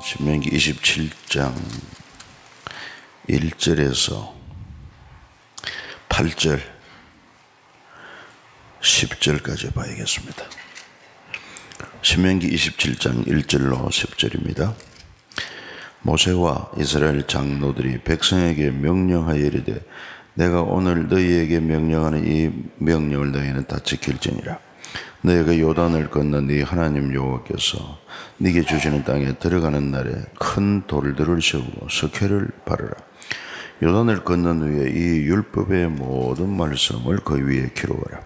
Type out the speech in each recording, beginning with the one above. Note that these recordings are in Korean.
신명기 27장 1절에서 8절 10절까지 봐야겠습니다. 신명기 27장 1절로 10절입니다. 모세와 이스라엘 장로들이 백성에게 명령하여 이르되 내가 오늘 너희에게 명령하는 이 명령을 너희는 다 지킬지니라. 너희가 요단을 건너 네 하나님 여호와께서 네게 주시는 땅에 들어가는 날에 큰 돌들을 세우고 석회를 바르라. 요단을 건넌 후에 이 율법의 모든 말씀을 그 위에 기록하라.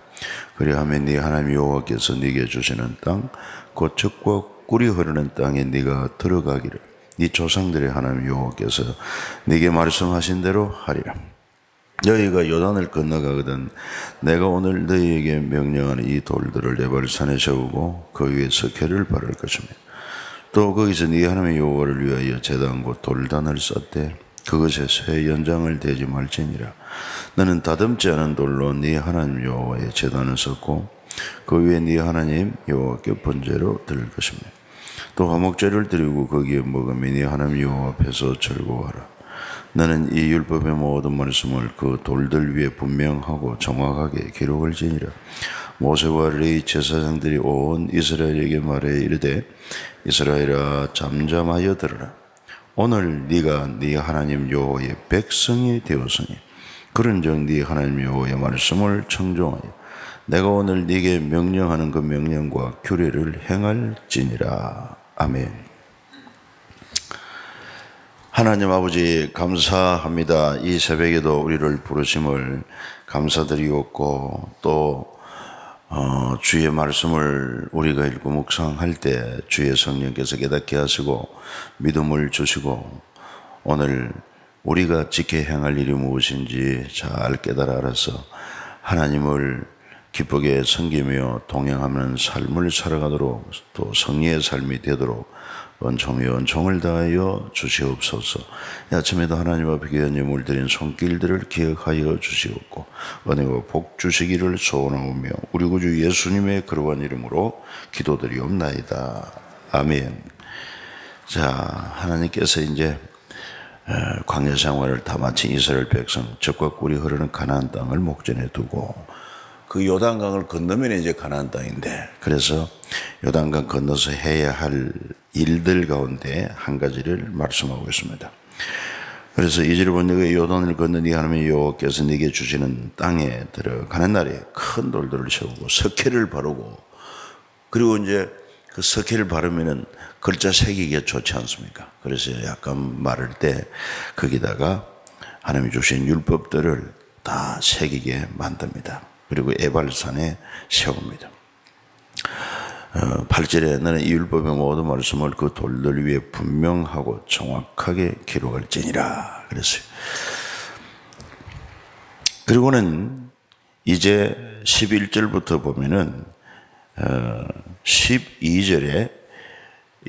그리하면 네 하나님 여호와께서 네게 주시는 땅 곧 젖과 꿀이 흐르는 땅에 네가 들어가기를 네 조상들의 하나님 여호와께서 네게 말씀하신 대로 하리라. 너희가 요단을 건너가거든 내가 오늘 너희에게 명령하는 이 돌들을 에발산에 세우고 그 위에 석회를 바를 것이며 또 거기서 네 하나님의 여호와를 위하여 제단 곧 돌단을 쌓되 그것에 새 연장을 대지 말지니라. 너는 다듬지 않은 돌로 네 하나님 여호와의 제단을 쌓고 그 위에 네 하나님 여호와께 번제로 드릴 것이며 또 화목제를 드리고 거기에 먹으며 네 하나님 여호와 앞에서 즐거워하라. 너는 이 율법의 모든 말씀을 그 돌들 위에 분명하고 정확하게 기록을 지니라. 모세와 레위 제사장들이 온 이스라엘에게 말해 이르되 이스라엘아 잠잠하여 들으라. 오늘 네가 네 하나님 여호와의 백성이 되었으니 그런즉 네 하나님 여호와의 말씀을 청종하여 내가 오늘 네게 명령하는 그 명령과 규례를 행할지니라. 아멘. 하나님 아버지 감사합니다. 이 새벽에도 우리를 부르심을 감사드리옵고 또 주의 말씀을 우리가 읽고 묵상할 때 주의 성령께서 깨닫게 하시고 믿음을 주시고 오늘 우리가 지켜 행할 일이 무엇인지 잘 깨달아 알아서 하나님을 기쁘게 섬기며 동행하는 삶을 살아가도록 또 성리의 삶이 되도록 은총을 다하여 주시옵소서. 아침에도 하나님 앞에 귀한 예물 드린 손길들을 기억하여 주시옵고 은혜와 복 주시기를 소원하오며 우리 구주 예수님의 거룩한 이름으로 기도드리옵나이다. 아멘. 자, 하나님께서 이제 광야 생활을 다 마친 이스라엘 백성 젖과 꿀이 흐르는 가나안 땅을 목전에 두고 그 요단강을 건너면 이제 가나안 땅인데 그래서 요단강 건너서 해야 할 일들 가운데 한 가지를 말씀하고 있습니다. 그래서 이절에 보면 네가 요단을 건너 네 하나님 여호와께서 네게 주시는 땅에 들어가는 날에 큰 돌들을 세우고 석회를 바르고 그리고 이제 그 석회를 바르면은 글자 새기기가 좋지 않습니까? 그래서 약간 말할 때 거기다가 하나님이 주신 율법들을 다 새기게 만듭니다. 그리고 에발산에 세웁니다. 8절에 너는 이 율법의 모든 말씀을 그 돌들 위에 분명하고 정확하게 기록할지니라 그랬어요. 그리고는 이제 11절부터 보면은 12절에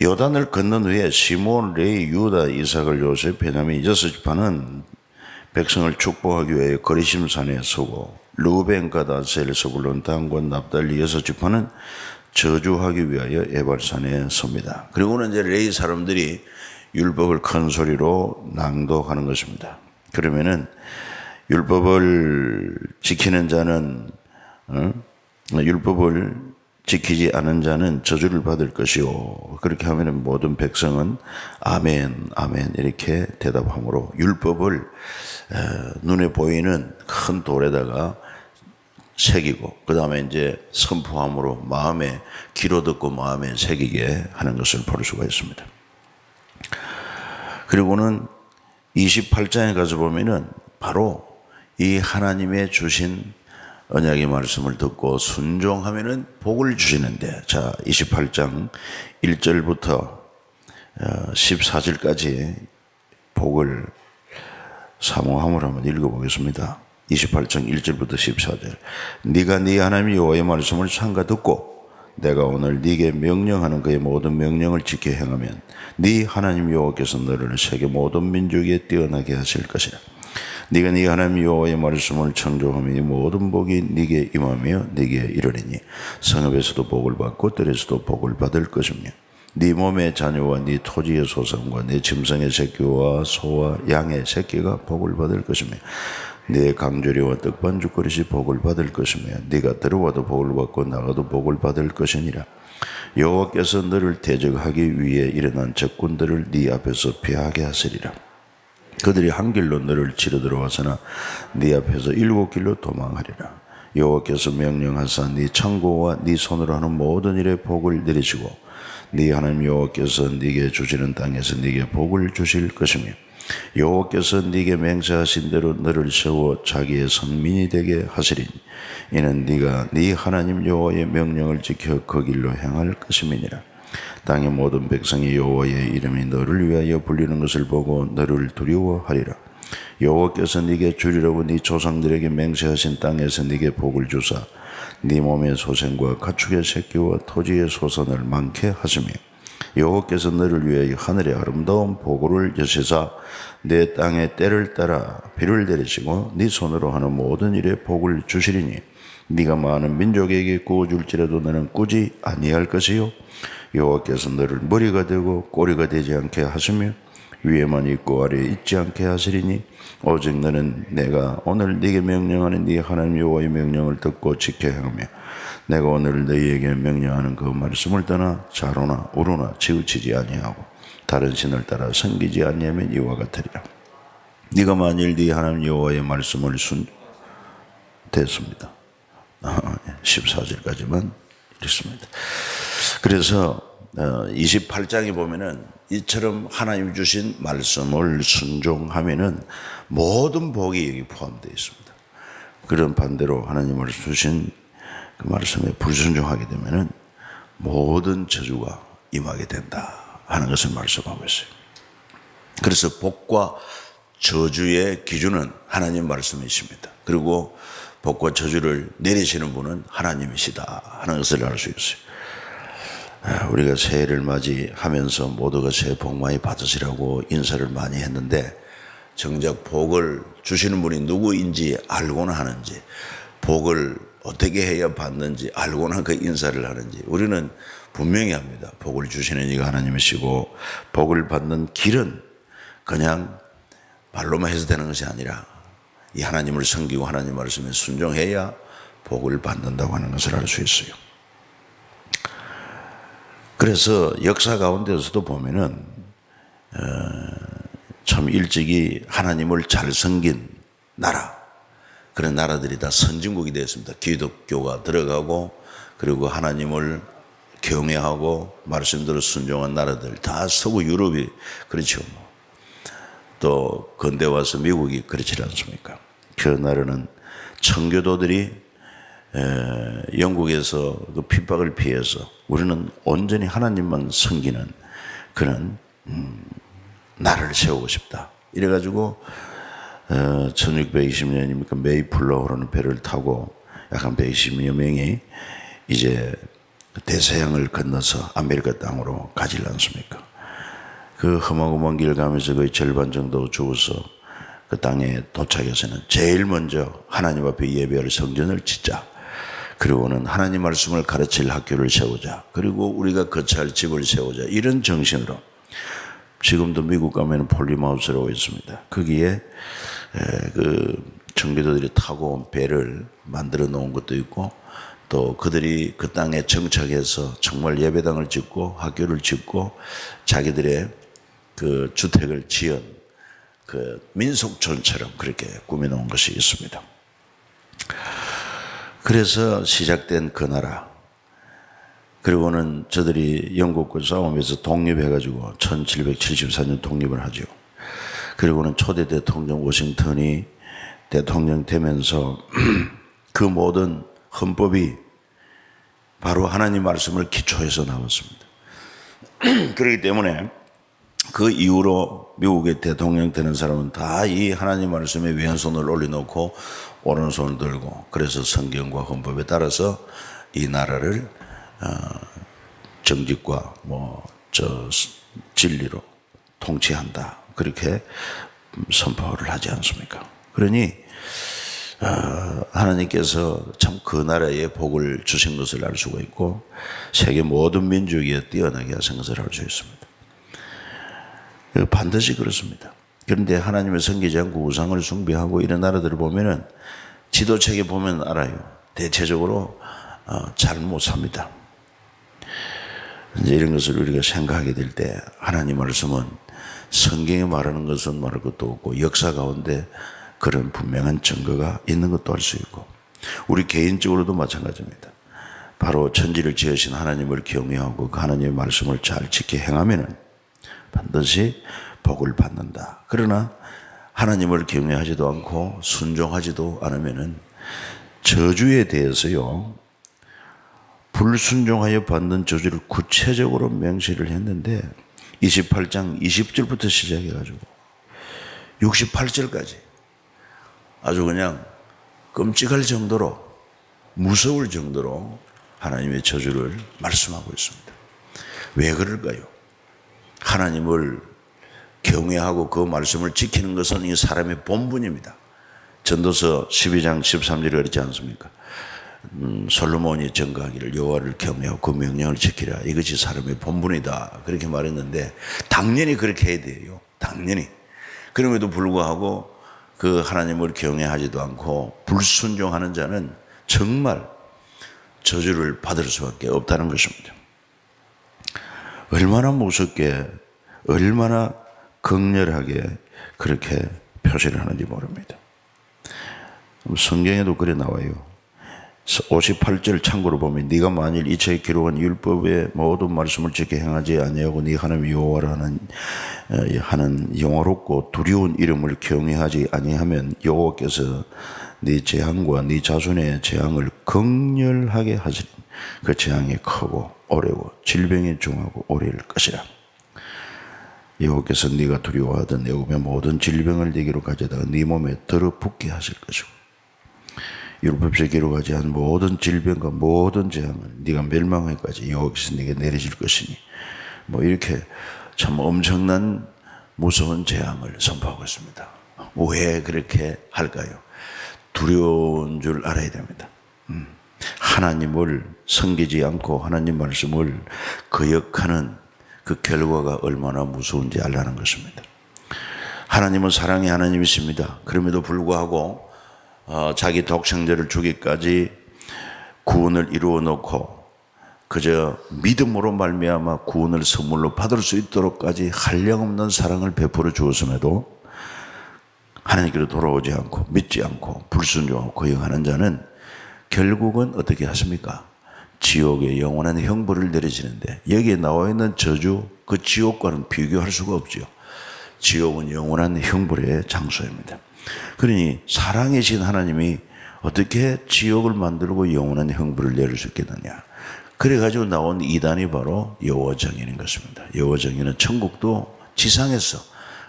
요단을 건넌 후에 시몬, 레위, 유다, 이삭을 요셉, 베냐민 이 6지파는 백성을 축복하기 위해 거리심산에 서고 르우벤, 갓, 아셀, 스불론, 단과 납달리 6지파는 저주하기 위하여 에발산에 섭니다. 그리고는 이제 레위 사람들이 율법을 큰 소리로 낭독하는 것입니다. 그러면은 율법을 지키는 자는 율법을 지키지 않은 자는 저주를 받을 것이요. 그렇게 하면은 모든 백성은 아멘, 아멘 이렇게 대답하므로 율법을 눈에 보이는 큰 돌에다가 새기고 그 다음에 이제 선포함으로 마음에 귀로 듣고 마음에 새기게 하는 것을 볼 수가 있습니다. 그리고는 28장에 가서 보면은 바로 이 하나님의 주신 언약의 말씀을 듣고 순종하면은 복을 주시는데 자 28장 1절부터 14절까지 복을 사모함을 한번 읽어보겠습니다. 28장 1절부터 14절 네가 네 하나님 여호와의 말씀을 삼가 듣고 내가 오늘 네게 명령하는 그의 모든 명령을 지켜 행하면 네 하나님 여호와께서 너를 세계 모든 민족에 뛰어나게 하실 것이라. 네가 네 하나님 여호와의 말씀을 청종하면 이 모든 복이 네게 임하며 네게 이르리니 성읍에서도 복을 받고 들에서도 복을 받을 것이며 네 몸의 자녀와 네 토지의 소산과 네 짐승의 새끼와 소와 양의 새끼가 복을 받을 것이며 네 강조리와 떡반죽 그릇이 복을 받을 것이며 네가 들어와도 복을 받고 나가도 복을 받을 것이니라. 여호와께서 너를 대적하기 위해 일어난 적군들을 네 앞에서 피하게 하시리라. 그들이 한 길로 너를 치러 들어와서나 네 앞에서 7길로 도망하리라. 여호와께서 명령하사 네 창고와 네 손으로 하는 모든 일에 복을 내리시고 네 하나님 여호와께서 네게 주시는 땅에서 네게 복을 주실 것이며 여호와께서 네게 맹세하신 대로 너를 세워 자기의 선민이 되게 하시리니 이는 네가 네 하나님 여호와의 명령을 지켜 그 길로 행할 것임이니라. 땅의 모든 백성이 여호와의 이름이 너를 위하여 불리는 것을 보고 너를 두려워하리라. 여호와께서 네게 주리라고 네 조상들에게 맹세하신 땅에서 네게 복을 주사 네 몸의 소생과 가축의 새끼와 토지의 소산을 많게 하시며 여호와께서 너를 위하여 하늘의 아름다운 보고를 여시사 내 땅에 때를 따라 비를 내리시고 네 손으로 하는 모든 일에 복을 주시리니 네가 많은 민족에게 구워줄지라도 너는 꾸지 아니할 것이요 여호와께서 너를 머리가 되고 꼬리가 되지 않게 하시며 위에만 있고 아래에 있지 않게 하시리니 오직 너는 내가 오늘 네게 명령하는 네 하나님 여호와의 명령을 듣고 지켜 행하며 내가 오늘 너희에게 명령하는 그 말씀을 떠나 좌로나 우로나 치우치지 아니하고 다른 신을 따라 섬기지 아니하면 이와 같으리라. 네가 만일 네 하나님 여호와의 말씀을 됐습니다. 14절까지만 읽습니다. 그래서 28장에 보면은 이처럼 하나님 주신 말씀을 순종하면은 모든 복이 여기 포함되어 있습니다. 그런 반대로 하나님을 주신 그 말씀에 불순종하게 되면은 모든 저주가 임하게 된다 하는 것을 말씀하고 있어요. 그래서 복과 저주의 기준은 하나님 말씀이십니다. 그리고 복과 저주를 내리시는 분은 하나님이시다 하는 것을 알 수 있어요. 우리가 새해를 맞이하면서 모두가 새해 복 많이 받으시라고 인사를 많이 했는데 정작 복을 주시는 분이 누구인지 알고는 하는지 복을 어떻게 해야 받는지 알고는 그 인사를 하는지 우리는 분명히 합니다. 복을 주시는 이가 하나님이시고 복을 받는 길은 그냥 말로만 해서 되는 것이 아니라 이 하나님을 섬기고 하나님 말씀에 순종해야 복을 받는다고 하는 것을 알 수 있어요. 그래서 역사 가운데서도 보면은 참 일찍이 하나님을 잘 섬긴 나라 그런 나라들이 다 선진국이 되었습니다. 기독교가 들어가고 그리고 하나님을 경외하고 말씀대로 순종한 나라들 다 서구 유럽이 그렇죠. 또 근대 와서 미국이 그렇지 않습니까? 그 나라는 청교도들이 영국에서 그 핍박을 피해서 우리는 온전히 하나님만 섬기는 그런 나라를 세우고 싶다. 이래가지고 1620년이니까 메이플라워라는 배를 타고 약 한 120여 명이 이제 대서양을 건너서 아메리카 땅으로 가지 않습니까? 그 험하고먼 길 가면서 거의 절반 정도 죽어서 그 땅에 도착해서는 제일 먼저 하나님 앞에 예배할 성전을 짓자. 그리고는 하나님 말씀을 가르칠 학교를 세우자. 그리고 우리가 거처할 집을 세우자. 이런 정신으로 지금도 미국 가면 폴리마우스라고 있습니다. 거기에 그 청교도들이 타고 온 배를 만들어 놓은 것도 있고 또 그들이 그 땅에 정착해서 정말 예배당을 짓고 학교를 짓고 자기들의 그 주택을 지은 그 민속촌처럼 그렇게 꾸며놓은 것이 있습니다. 그래서 시작된 그 나라 그리고는 저들이 영국과 싸움에서 독립해가지고 1774년 독립을 하죠. 그리고는 초대 대통령 워싱턴이 대통령 되면서 그 모든 헌법이 바로 하나님 말씀을 기초해서 나왔습니다. 그렇기 때문에 그 이후로 미국의 대통령 되는 사람은 다 이 하나님 말씀에 왼손을 올려놓고 오른손을 들고 그래서 성경과 헌법에 따라서 이 나라를 정직과 진리로 통치한다. 그렇게 선포를 하지 않습니까? 그러니 하나님께서 참 그 나라에 복을 주신 것을 알 수가 있고 세계 모든 민족에 뛰어나게 하신 것을 알 수 있습니다. 반드시 그렇습니다. 그런데 하나님을 섬기지 않고 우상을 숭배하고 이런 나라들을 보면은 지도책에 보면 알아요. 대체적으로 잘 못 삽니다. 이제 이런 것을 우리가 생각하게 될 때 하나님 말씀은 성경에 말하는 것은 말할 것도 없고 역사 가운데 그런 분명한 증거가 있는 것도 알 수 있고 우리 개인적으로도 마찬가지입니다. 바로 천지를 지으신 하나님을 경외하고 그 하나님의 말씀을 잘 지켜 행하면은 반드시 복을 받는다. 그러나 하나님을 경외하지도 않고 순종하지도 않으면은 저주에 대해서요, 불순종하여 받는 저주를 구체적으로 명시를 했는데 28장 20절부터 시작해가지고 68절까지 아주 그냥 끔찍할 정도로 무서울 정도로 하나님의 저주를 말씀하고 있습니다. 왜 그럴까요? 하나님을 경외하고 그 말씀을 지키는 것은 이 사람의 본분입니다. 전도서 12장 13절에 그렇지 않습니까? 솔로몬이 전가하기를 여호와를 경외하고 그 명령을 지키라. 이것이 사람의 본분이다. 그렇게 말했는데 당연히 그렇게 해야 돼요. 당연히. 그럼에도 불구하고 그 하나님을 경외하지도 않고 불순종하는 자는 정말 저주를 받을 수밖에 없다는 것입니다. 얼마나 무섭게 얼마나 극렬하게 그렇게 표시를 하는지 모릅니다. 성경에도 그래 나와요. 58절 참고로 보면 네가 만일 이 책에 기록한 율법의 모든 말씀을 지켜 행하지 아니하고 네 하나님 여호와라 하는 영화롭고 두려운 이름을 경외하지 아니하면 여호와께서 네 재앙과 네 자손의 재앙을 극렬하게 하시리. 그 재앙이 크고 오래고 질병이 중하고 오래일 것이라. 여호와께서 네가 두려워하던 애굽의 모든 질병을 네게로 가져다가 네 몸에 들어붙게 하실 것이고 율법에 기록하지 않은 모든 질병과 모든 재앙을 네가 멸망하기까지 여호와께서 네게 내리실 것이니 이렇게 참 엄청난 무서운 재앙을 선포하고 있습니다. 왜 그렇게 할까요? 두려운 줄 알아야 됩니다. 하나님을 섬기지 않고 하나님 말씀을 거역하는 그 결과가 얼마나 무서운지 알라는 것입니다. 하나님은 사랑의 하나님이십니다. 그럼에도 불구하고 자기 독생자를 주기까지 구원을 이루어 놓고 그저 믿음으로 말미암아 구원을 선물로 받을 수 있도록까지 한량없는 사랑을 베풀어 주었음에도 하나님께로 돌아오지 않고 믿지 않고 불순종하고 거역하는 자는 결국은 어떻게 하십니까? 지옥의 영원한 형벌을 내리시는데 여기에 나와 있는 저주 그 지옥과는 비교할 수가 없죠. 지옥은 영원한 형벌의 장소입니다. 그러니 사랑이신 하나님이 어떻게 지옥을 만들고 영원한 형벌을 내릴 수 있겠느냐. 그래가지고 나온 이단이 바로 여호와정의인 것입니다. 여호와정의는 천국도 지상에서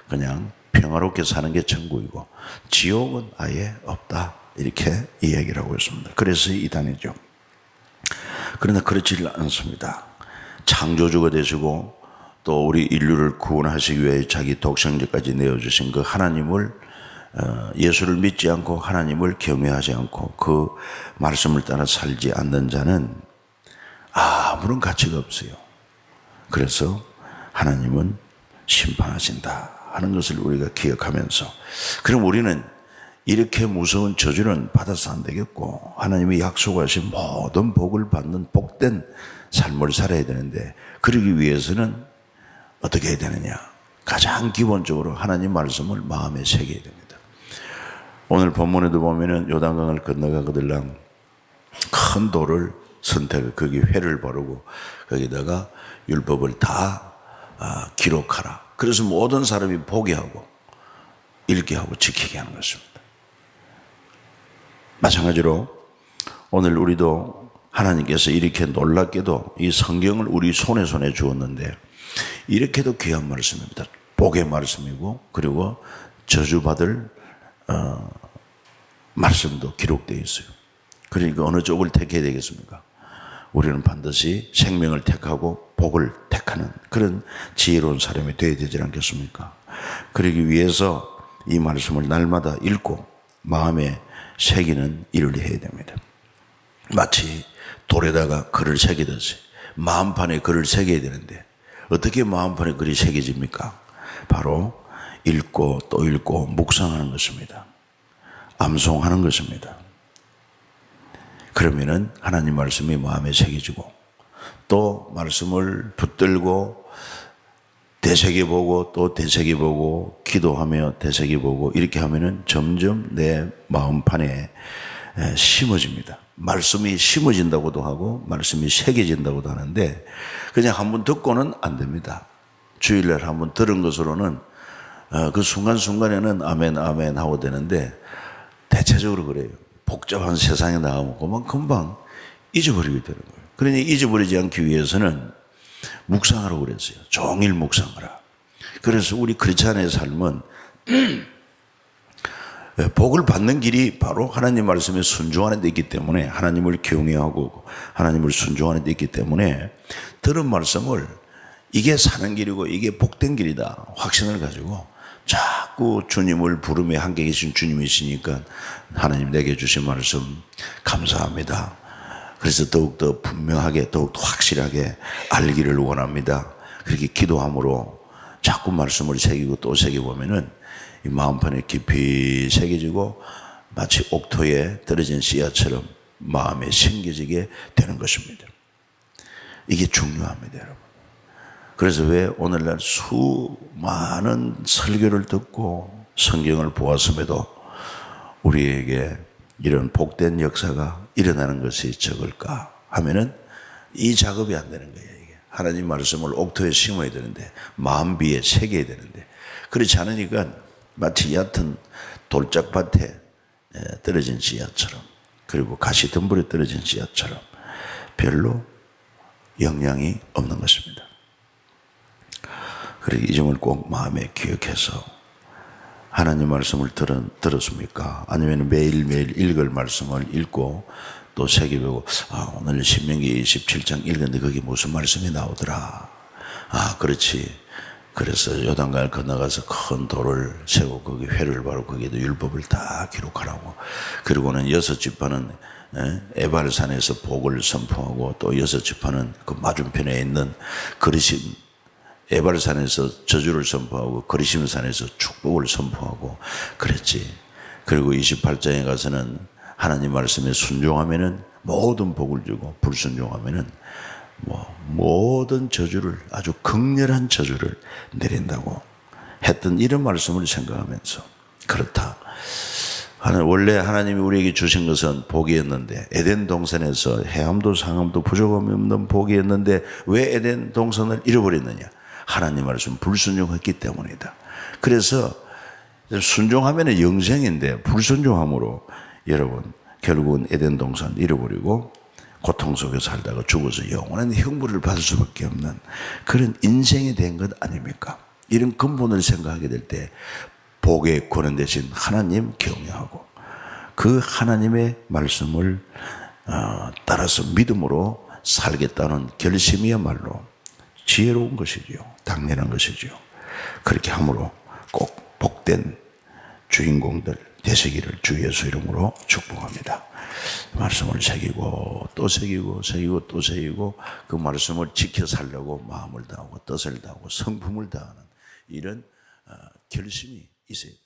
그냥 평화롭게 사는 게 천국이고 지옥은 아예 없다. 이렇게 이야기를 하고 있습니다. 그래서 이단이죠. 그러나 그렇지 않습니다. 창조주가 되시고 또 우리 인류를 구원하시기 위해 자기 독생자까지 내어주신 그 하나님을 예수를 믿지 않고 하나님을 경외하지 않고 그 말씀을 따라 살지 않는 자는 아무런 가치가 없어요. 그래서 하나님은 심판하신다 하는 것을 우리가 기억하면서 그럼 우리는 이렇게 무서운 저주는 받아서 안 되겠고 하나님이 약속하신 모든 복을 받는 복된 삶을 살아야 되는데 그러기 위해서는 어떻게 해야 되느냐. 가장 기본적으로 하나님 말씀을 마음에 새겨야 됩니다. 오늘 본문에도 보면은 요단강을 건너가거들랑 큰 돌을 선택해 거기 회를 바르고 거기다가 율법을 다 기록하라. 그래서 모든 사람이 보게 하고 읽게 하고 지키게 하는 것입니다. 마찬가지로 오늘 우리도 하나님께서 이렇게 놀랍게도 이 성경을 우리 손에 주었는데 이렇게도 귀한 말씀입니다. 복의 말씀이고 그리고 저주받을 말씀도 기록되어 있어요. 그러니까 어느 쪽을 택해야 되겠습니까? 우리는 반드시 생명을 택하고 복을 택하는 그런 지혜로운 사람이 되어야 되지 않겠습니까? 그러기 위해서 이 말씀을 날마다 읽고 마음에 새기는 일을 해야 됩니다. 마치 돌에다가 글을 새기듯이 마음판에 글을 새겨야 되는데 어떻게 마음판에 글이 새겨집니까? 바로 읽고 또 읽고 묵상하는 것입니다. 암송하는 것입니다. 그러면은 하나님 말씀이 마음에 새겨지고 또 말씀을 붙들고 되새겨보고 또 되새겨보고 기도하며 되새겨보고 이렇게 하면은 점점 내 마음판에 심어집니다. 말씀이 심어진다고도 하고 말씀이 새겨진다고도 하는데 그냥 한번 듣고는 안 됩니다. 주일날 한번 들은 것으로는 그 순간순간에는 아멘 아멘 하고 되는데 대체적으로 그래요. 복잡한 세상에 나가면 그만 금방 잊어버리게 되는 거예요. 그러니 잊어버리지 않기 위해서는 묵상하라고 그랬어요. 종일 묵상하라. 그래서 우리 크리스찬의 삶은 복을 받는 길이 바로 하나님 말씀에 순종하는 데 있기 때문에 하나님을 경외하고 하나님을 순종하는 데 있기 때문에 들은 말씀을 이게 사는 길이고 이게 복된 길이다 확신을 가지고 자꾸 주님을 부르며 함께 계신 주님이시니까 하나님 내게 주신 말씀 감사합니다. 그래서 더욱더 분명하게 더욱더 확실하게 알기를 원합니다. 그렇게 기도함으로 자꾸 말씀을 새기고 또 새겨보면은 이 마음판에 깊이 새겨지고 마치 옥토에 떨어진 씨앗처럼 마음에 심겨지게 되는 것입니다. 이게 중요합니다, 여러분. 그래서 왜 오늘날 수많은 설교를 듣고 성경을 보았음에도 우리에게 이런 복된 역사가 일어나는 것이 적을까 하면은 이 작업이 안 되는 거예요. 이게 하나님 말씀을 옥토에 심어야 되는데 마음비에 새겨야 되는데 그렇지 않으니까 마치 얕은 돌짝밭에 떨어진 씨앗처럼 그리고 가시덤불에 떨어진 씨앗처럼 별로 영향이 없는 것입니다. 그래서 이 점을 꼭 마음에 기억해서 하나님 말씀을 들었습니까? 아니면 매일매일 읽을 말씀을 읽고 또 새겨보고 오늘 신명기 27장 읽었는데 거기 무슨 말씀이 나오더라. 그렇지. 그래서 요단강을 건너가서 큰 돌을 세우고 거기 회를 바르고 거기에도 율법을 다 기록하라고. 그리고는 6지파는 에발산에서 복을 선포하고 또 6지파는 그 맞은편에 있는 거리심 에발산에서 저주를 선포하고 거리심산에서 축복을 선포하고 그랬지. 그리고 28장에 가서는 하나님 말씀에 순종하면은 모든 복을 주고 불순종하면은 모든 저주를 아주 극렬한 저주를 내린다고 했던 이런 말씀을 생각하면서 그렇다. 원래 하나님이 우리에게 주신 것은 복이었는데 에덴 동산에서 해함도 상함도 부족함이 없는 복이었는데 왜 에덴 동산을 잃어버렸느냐? 하나님 말씀 불순종했기 때문이다. 그래서 순종하면 영생인데 불순종함으로 여러분 결국은 에덴 동산 잃어버리고 고통 속에 살다가 죽어서 영원한 형벌을 받을 수밖에 없는 그런 인생이 된 것 아닙니까? 이런 근본을 생각하게 될 때 복의 권한 대신 하나님 경외하고 그 하나님의 말씀을 따라서 믿음으로 살겠다는 결심이야말로 지혜로운 것이지요. 당연한 것이지요. 그렇게 함으로 꼭 복된 주인공들 되시기를 주 예수 이름으로 축복합니다. 말씀을 새기고 또 새기고 새기고 또 새기고 그 말씀을 지켜 살려고 마음을 다하고 뜻을 다하고 성품을 다하는 이런 결심이 있어야 됩니다.